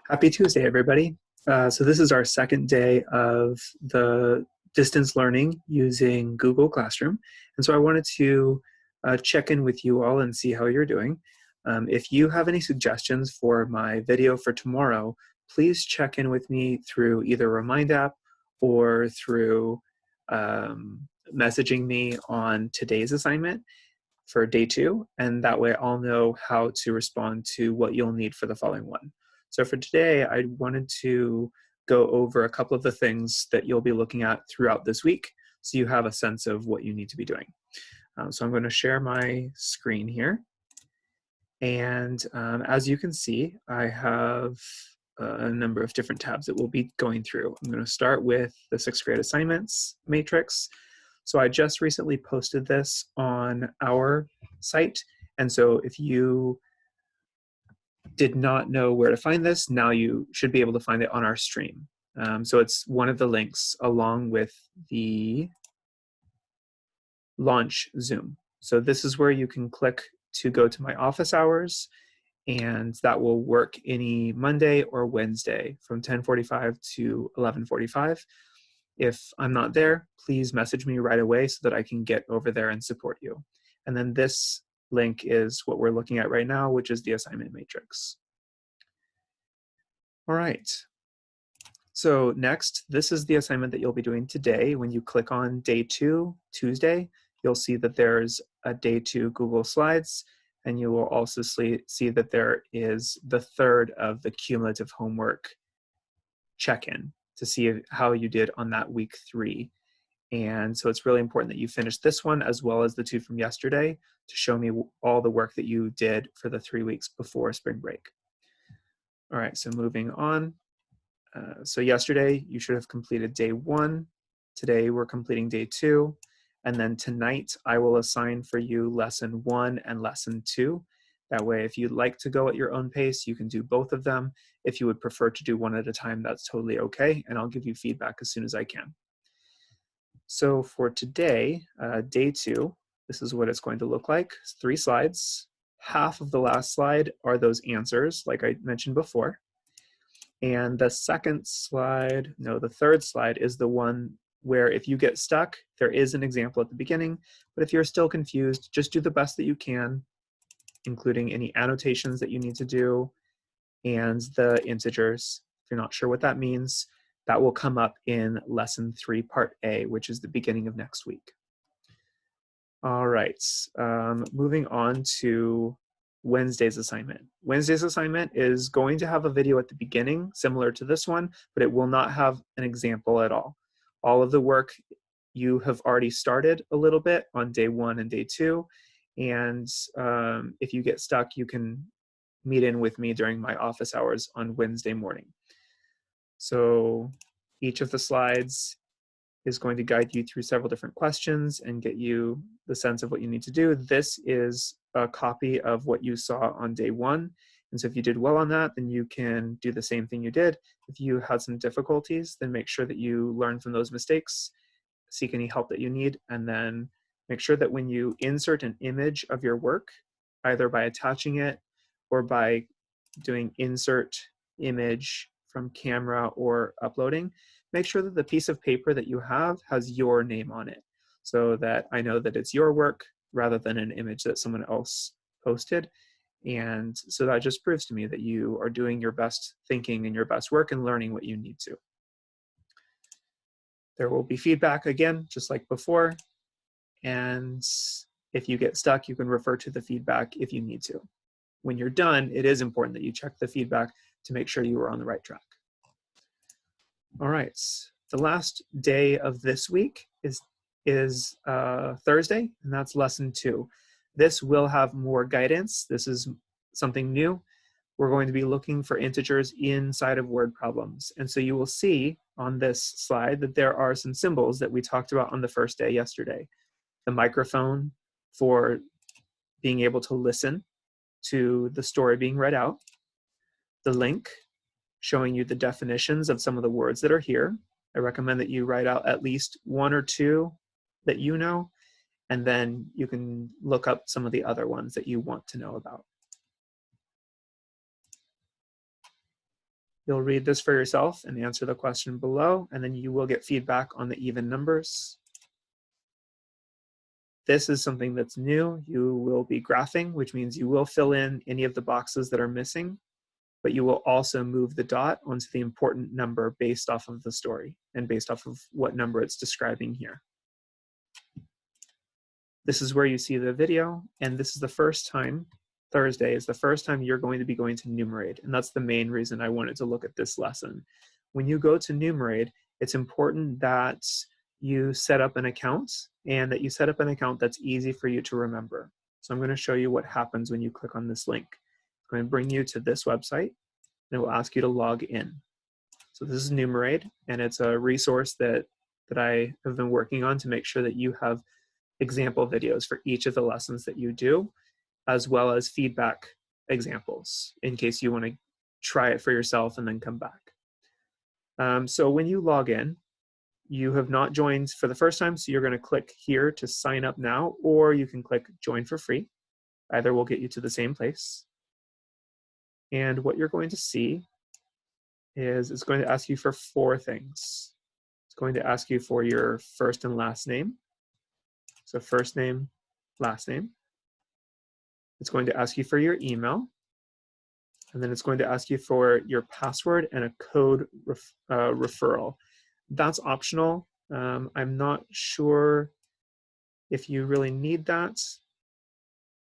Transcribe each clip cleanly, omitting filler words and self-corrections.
Happy Tuesday, everybody. So this is our second day of the distance learning using Google Classroom. And so I wanted to check in with you all and see how you're doing. If you have any suggestions for my video for tomorrow, please check in with me through either Remind app or through messaging me on today's assignment for day 2, and that way I'll know how to respond to what you'll need for the following one. So for today, I wanted to go over a couple of the things that you'll be looking at throughout this week so you have a sense of what you need to be doing. So I'm going to share my screen here. And as you can see, I have a number of different tabs that we'll be going through. I'm going to start with the 6th grade assignments matrix. So I just recently posted this on our site. And so if you did not know where to find this, now you should be able to find it on our stream. So it's one of the links along with the launch Zoom. So this is where you can click to go to my office hours, and that will work any Monday or Wednesday from 10:45 to 11:45. If I'm not there, please message me right away so that I can get over there and support you. And then this link is what we're looking at right now, which is the assignment matrix. All right. So next, this is the assignment that you'll be doing today. When you click on day 2, Tuesday, you'll see that there's a day 2 Google Slides, and you will also see that there is the third of the cumulative homework check-in to see how you did on that week 3. And so it's really important that you finish this one as well as the 2 from yesterday to show me all the work that you did for the 3 weeks before spring break. All right, so moving on. So yesterday you should have completed day 1. Today we're completing day 2. And then tonight I will assign for you lesson 1 and lesson 2. That way, if you'd like to go at your own pace, you can do both of them. If you would prefer to do one at a time, that's totally okay, and I'll give you feedback as soon as I can. So for today, day 2, this is what it's going to look like. It's 3 slides. Half of the last slide are those answers, like I mentioned before. And the third slide is the one where if you get stuck, there is an example at the beginning, but if you're still confused, just do the best that you can, including any annotations that you need to do, and the integers. If you're not sure what that means, that will come up in lesson 3, part A, which is the beginning of next week. All right, moving on to Wednesday's assignment. Wednesday's assignment is going to have a video at the beginning, similar to this one, but it will not have an example at all. All of the work you have already started a little bit on day 1 and day 2, and if you get stuck, you can meet in with me during my office hours on Wednesday morning. So each of the slides is going to guide you through several different questions and get you the sense of what you need to do. This is a copy of what you saw on day 1. And so if you did well on that, then you can do the same thing you did. If you had some difficulties, then make sure that you learn from those mistakes, seek any help that you need, and then make sure that when you insert an image of your work, either by attaching it or by doing insert image from camera or uploading, make sure that the piece of paper that you have has your name on it so that I know that it's your work rather than an image that someone else posted. And so that just proves to me that you are doing your best thinking and your best work and learning what you need to. There will be feedback again, just like before. And if you get stuck, you can refer to the feedback if you need to. When you're done, it is important that you check the feedback to make sure you are on the right track. All right, the last day of this week is Thursday, and that's lesson 2. This will have more guidance. This is something new. We're going to be looking for integers inside of word problems. And so you will see on this slide that there are some symbols that we talked about on the first day yesterday. The microphone for being able to listen to the story being read out. The link showing you the definitions of some of the words that are here. I recommend that you write out at least 1 or 2 that you know, and then you can look up some of the other ones that you want to know about. You'll read this for yourself and answer the question below, and then you will get feedback on the even numbers. This is something that's new. You will be graphing, which means you will fill in any of the boxes that are missing, but you will also move the dot onto the important number based off of the story and based off of what number it's describing here. This is where you see the video, and this is the first time, Thursday is the first time you're going to be going to Numerade, and that's the main reason I wanted to look at this lesson. When you go to Numerade, it's important that you set up an account, and that you set up an account that's easy for you to remember. So I'm going to show you what happens when you click on this link. It's going to bring you to this website, and it will ask you to log in. So this is Numerade, and it's a resource that I have been working on to make sure that you have example videos for each of the lessons that you do, as well as feedback examples in case you want to try it for yourself and then come back. So when you log in, you have not joined for the first time, so you're going to click here to sign up now, or you can click join for free. Either will get you to the same place. And what you're going to see is it's going to ask you for 4 things. It's going to ask you for your first and last name. So first name, last name. It's going to ask you for your email. And then it's going to ask you for your password and a code referral. That's optional. I'm not sure if you really need that,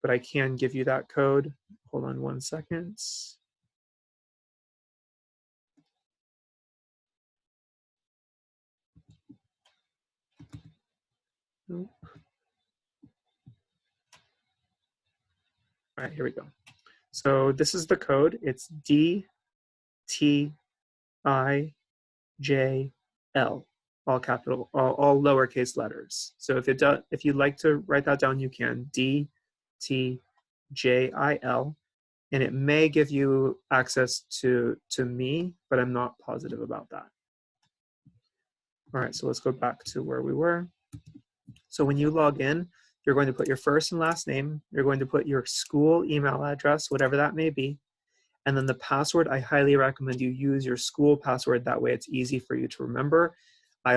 but I can give you that code. Hold on 1 second. Nope. All right, here we go. So this is the code. It's dtijl, all capital, all lowercase letters. So if you'd like to write that down, you can. dtijl, and it may give you access to me, but I'm not positive about that. All right, so let's go back to where we were. So when you log in, you're going to put your first and last name. You're going to put your school email address, whatever that may be. And then the password, I highly recommend you use your school password. That way it's easy for you to remember. I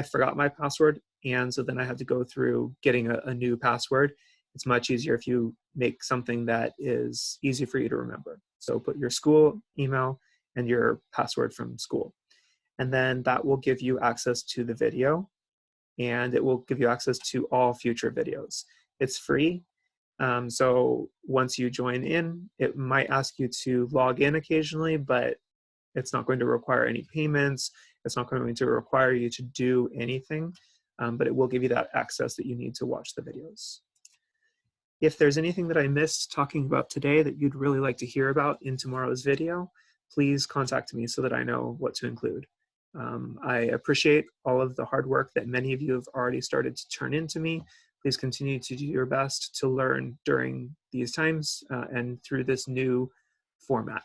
forgot my password, and so then I had to go through getting a new password. It's much easier if you make something that is easy for you to remember. So put your school email and your password from school. And then that will give you access to the video, and it will give you access to all future videos. It's free. So once you join in, it might ask you to log in occasionally, but it's not going to require any payments. It's not going to require you to do anything, but it will give you that access that you need to watch the videos. If there's anything that I missed talking about today that you'd really like to hear about in tomorrow's video, please contact me so that I know what to include. I appreciate all of the hard work that many of you have already started to turn into me. Please continue to do your best to learn during these times and through this new format.